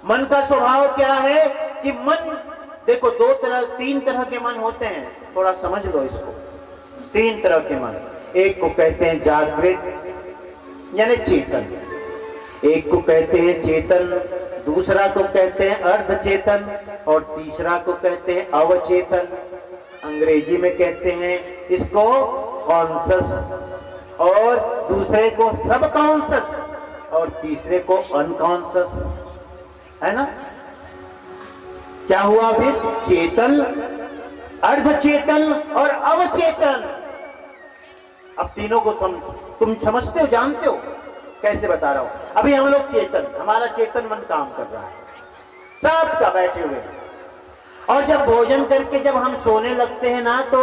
मन का स्वभाव क्या है कि मन, देखो तीन तरह के मन होते हैं, थोड़ा समझ लो इसको। तीन तरह के मन, एक को कहते हैं जागृत यानी चेतन, एक को कहते हैं चेतन, दूसरा को कहते हैं अर्ध चेतन और तीसरा को कहते हैं अवचेतन। अंग्रेजी में कहते हैं इसको कॉन्शस, और दूसरे को सब कॉन्शस और तीसरे को अनकॉन्शस, है ना। क्या हुआ फिर? चेतन, अर्धचेतन और अवचेतन। अब तीनों को तुम समझते हो, जानते हो? कैसे बता रहा हूं। अभी हम लोग चेतन, हमारा चेतन मन काम कर रहा है, सबका बैठे हुए, और जब भोजन करके जब हम सोने लगते हैं ना, तो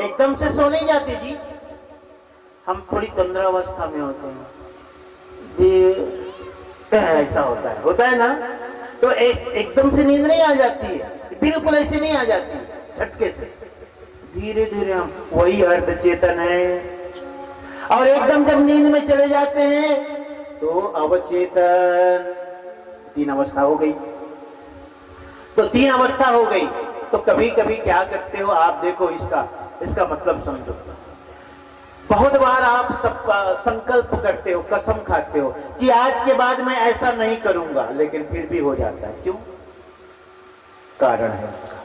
एकदम से सो नहीं जाते जी, हम थोड़ी तंद्रावस्था में होते हैं जी, ऐसा होता है ना। तो एकदम से नींद नहीं आ जाती है, बिल्कुल ऐसे नहीं आ जाती, झटके से धीरे धीरे हम, वही अर्ध चेतन है। और एकदम जब नींद में चले जाते हैं तो अवचेतन। तीन अवस्था हो गई। तो तीन अवस्था हो गई, तो कभी कभी क्या करते हो आप, देखो इसका मतलब समझो। बहुत बार आप सब संकल्प करते हो, कसम खाते हो कि आज के बाद मैं ऐसा नहीं करूंगा, लेकिन फिर भी हो जाता है। क्यों? कारण है उसका।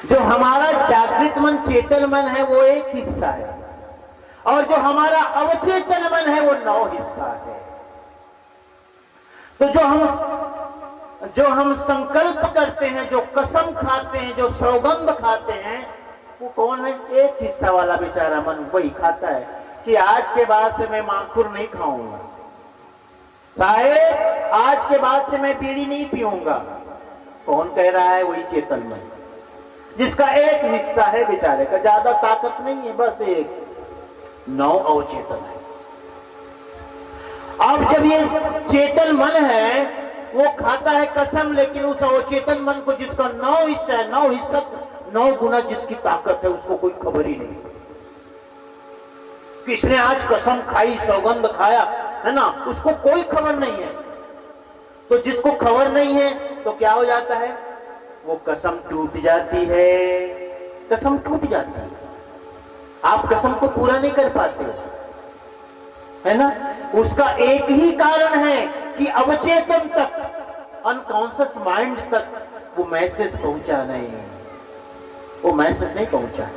जो हमारा जागृत मन, चेतन मन है, वो एक हिस्सा है, और जो हमारा अवचेतन मन है वो 9 हिस्सा है। तो जो हम संकल्प करते हैं, जो कसम खाते हैं, जो सौगंध खाते हैं, वो कौन है? एक हिस्सा वाला बेचारा मन वही खाता है कि आज के बाद से मैं माखुर नहीं खाऊंगा, साहेब आज के बाद से मैं बीड़ी नहीं पीऊंगा। कौन कह रहा है? वही चेतन मन, जिसका एक हिस्सा है बेचारे का, ज्यादा ताकत नहीं है, बस एक। 9 अवचेतन है। अब जब ये चेतन मन है वो खाता है कसम, लेकिन उस अवचेतन मन को, जिसका 9 हिस्सा है, 9 हिस्सा 9 गुना जिसकी ताकत है, उसको कोई खबर ही नहीं। किसने आज कसम खाई, सौगंध खाया, है ना, उसको कोई खबर नहीं है। तो जिसको खबर नहीं है तो क्या हो जाता है? वो कसम टूट जाती है, कसम टूट जाती है। आप कसम को पूरा नहीं कर पाते हो, है ना। उसका एक ही कारण है कि अवचेतन तक, अनकॉन्शियस माइंड तक वो मैसेज पहुंचा नहीं, वो मैसेज नहीं पहुंचा।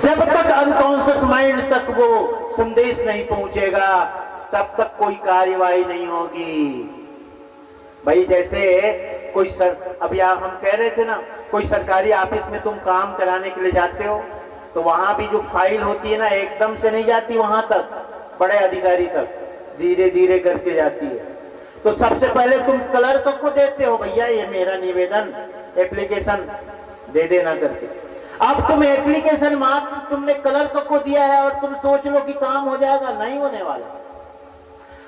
जब तक अनकॉन्शियस माइंड तक वो संदेश नहीं पहुंचेगा, तब तक कोई कार्यवाही नहीं होगी। भाई जैसे कोई अभी हम कह रहे थे ना, कोई सरकारी ऑफिस में तुम काम कराने के लिए जाते हो, तो वहां भी जो फाइल होती है ना, एकदम से नहीं जाती वहां तक, बड़े अधिकारी तक धीरे धीरे करके जाती है। तो सबसे पहले तुम क्लर्क को देते हो, भैया ये मेरा निवेदन, एप्लीकेशन दे देना करके। अब तुम एप्लीकेशन मात्र तुमने क्लर्क को दिया है और तुम सोच लो कि काम हो जाएगा, नहीं होने वाला।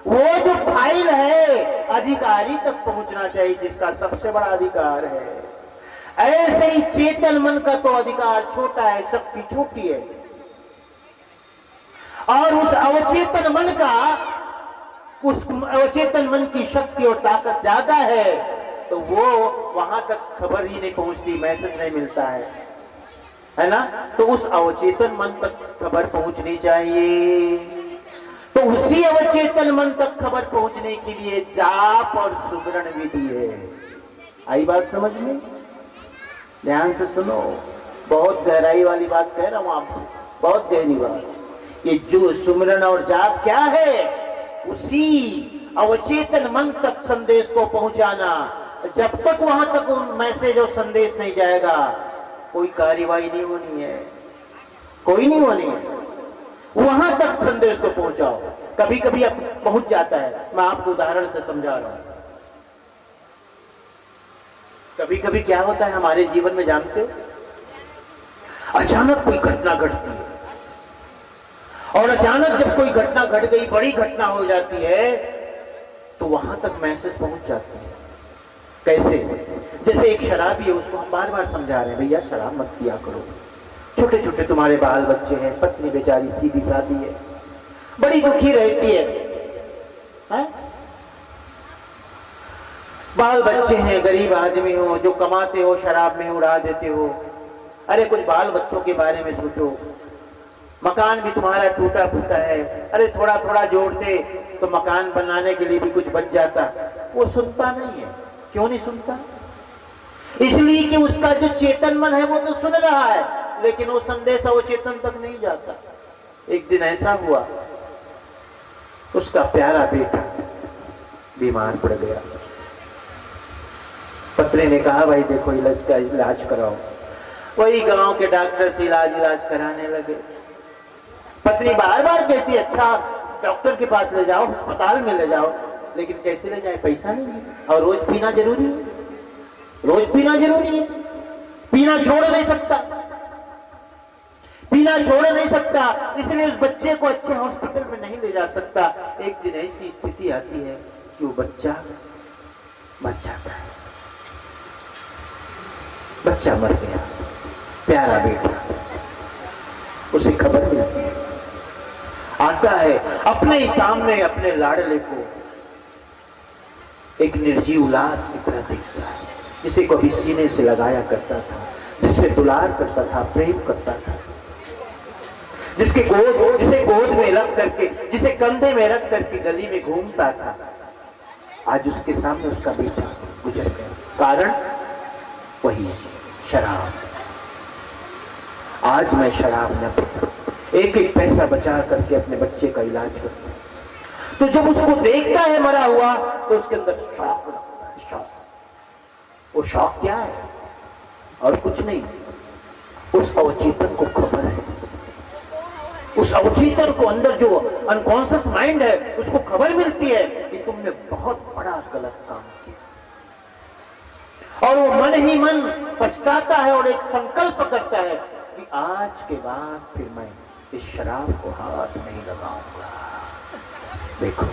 वो जो फाइल है अधिकारी तक पहुंचना चाहिए, जिसका सबसे बड़ा अधिकार है। ऐसे ही चेतन मन का तो अधिकार छोटा है, शक्ति छोटी है, और उस अवचेतन मन का, उस अवचेतन मन की शक्ति और ताकत ज्यादा है, तो वो वहां तक खबर ही नहीं पहुंचती, मैसेज नहीं मिलता है ना। तो उस अवचेतन मन तक खबर पहुंचनी चाहिए। तो उसी अवचेतन मन तक खबर पहुंचने के लिए जाप और सुमरण विधि है। आई बात समझ में? ध्यान से सुनो, बहुत गहराई वाली बात कह रहा हूं आपसे, बहुत गहरी बात। ये जो सुमरण और जाप क्या है? उसी अवचेतन मन तक संदेश को पहुंचाना। जब तक वहां तक मैसेज और संदेश नहीं जाएगा, कोई कार्यवाही नहीं होनी है, कोई नहीं होनी है। वहां तक संदेश को पहुंचाओ। कभी कभी अब पहुंच जाता है, मैं आपको उदाहरण से समझा रहा हूं। कभी कभी क्या होता है हमारे जीवन में, जानते हो, अचानक कोई घटना घटती है, और अचानक जब कोई घटना घट गई, बड़ी घटना हो जाती है, तो वहां तक मैसेज पहुंच जाती है। कैसे? जैसे एक शराबी है, उसको हम बार बार समझा रहे हैं, भैया शराब मत पिया करो, छोटे छोटे तुम्हारे बाल बच्चे हैं, पत्नी बेचारी सीधी सादी है, बड़ी दुखी रहती है, बाल बच्चे हैं, गरीब आदमी हो, जो कमाते हो शराब में उड़ा देते हो। अरे कुछ बाल बच्चों के बारे में सोचो। मकान भी तुम्हारा टूटा फूटा है, अरे थोड़ा थोड़ा जोड़ते तो मकान बनाने के लिए भी कुछ बच जाता। वो सुनता नहीं है। क्यों नहीं सुनता? इसलिए कि उसका जो चेतन मन है वो तो सुन रहा है, लेकिन वो संदेश वो चेतन तक नहीं जाता। एक दिन ऐसा हुआ, उसका प्यारा बेटा बीमार पड़ गया। पत्नी ने कहा भाई देखो इसका इलाज कराओ। वही गांव के डॉक्टर से इलाज कराने लगे। पत्नी बार बार कहती अच्छा डॉक्टर के पास ले जाओ, अस्पताल में ले जाओ, लेकिन कैसे ले जाए, पैसा नहीं है और रोज पीना जरूरी है, रोज पीना जरूरी है। पीना छोड़ नहीं सकता, पीना छोड़ नहीं सकता, इसलिए उस बच्चे को अच्छे हॉस्पिटल में नहीं ले जा सकता। एक दिन ऐसी स्थिति आती है कि वो बच्चा मर जाता है। बच्चा मर गया, प्यारा बेटा, उसे खबर मिलती है। आता है अपने ही सामने अपने लाडले को एक निर्जीव लाश की तरह देखता है, जिसे कभी सीने से लगाया करता था, जिससे दुलार करता था, प्रेम करता था, जिसे गोद में रख करके, जिसे कंधे में रख करके गली में घूमता था। आज उसके सामने उसका बेटा गुजर गया। कारण वही शराब। आज मैं शराब न पीता, एक एक पैसा बचा करके अपने बच्चे का इलाज करता। तो जब उसको देखता है मरा हुआ तो उसके अंदर शौक लगता है। शौक, वो शौक क्या है? और कुछ नहीं, उस अवचेतन को खबर है, उस अवचेतन को अंदर जो अनकॉन्शियस माइंड है उसको खबर मिलती है कि तुमने बहुत बड़ा गलत काम किया। और वो मन ही मन पछताता है और एक संकल्प करता है कि आज के बाद फिर मैं इस शराब को हाथ नहीं लगाऊंगा। देखो,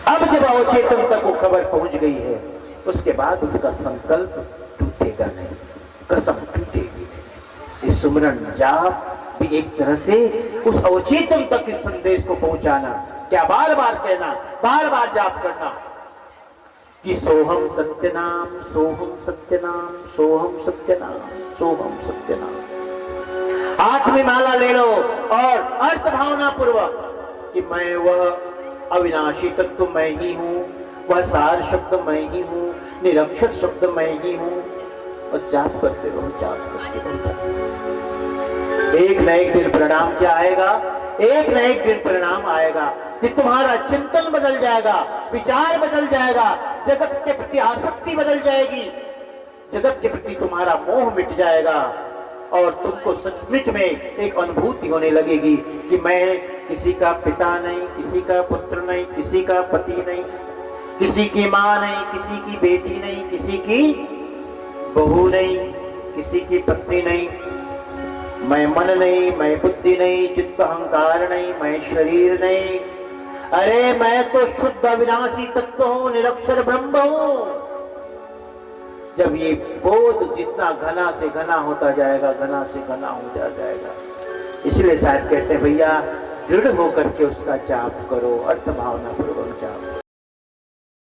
अब जब अवचेतन तक वो खबर पहुंच गई है, उसके बाद उसका संकल्प टूटेगा नहीं, कसम टूटेगी नहीं। इस सुमरन जाप भी एक तरह से उस अवचेतन तक इस संदेश को पहुंचाना। क्या बार बार कहना, बार बार जाप करना कि सोहम सत्यनाम, सोहम सत्यनाम, सोहम सत्यनाम, सोहम सत्यनाम। हाथ में माला ले लो और अर्थ भावना पूर्वक कि मैं वह अविनाशी तत्व मैं ही हूं, वह सार शब्द मैं ही हूं, निरक्षर शब्द मैं ही हूं, और जाप करते रहो, जाप करते रहो। एक न एक दिन परिणाम क्या आएगा? एक न एक दिन परिणाम आएगा कि तुम्हारा चिंतन बदल जाएगा, विचार बदल जाएगा, जगत के प्रति आसक्ति बदल जाएगी, जगत के प्रति तुम्हारा मोह मिट जाएगा और तुमको सचमुच में एक अनुभूति होने लगेगी कि मैं किसी का पिता नहीं, किसी का पुत्र नहीं, किसी का पति नहीं, किसी की मां नहीं, किसी की बेटी नहीं, किसी की बहू नहीं, किसी की पत्नी नहीं। मैं मन नहीं, मैं बुद्धि नहीं, चित्त अहंकार नहीं, मैं शरीर नहीं। अरे मैं तो शुद्ध अविनाशी तत्व हूं, निरक्षर ब्रह्म हूं। जब ये बोध जितना घना से घना होता जाएगा, घना से घना हो जाएगा। इसलिए शायद कहते हैं भैया दृढ़ होकर के उसका जाप करो, अर्थ भावना पूर्वक जाप करो।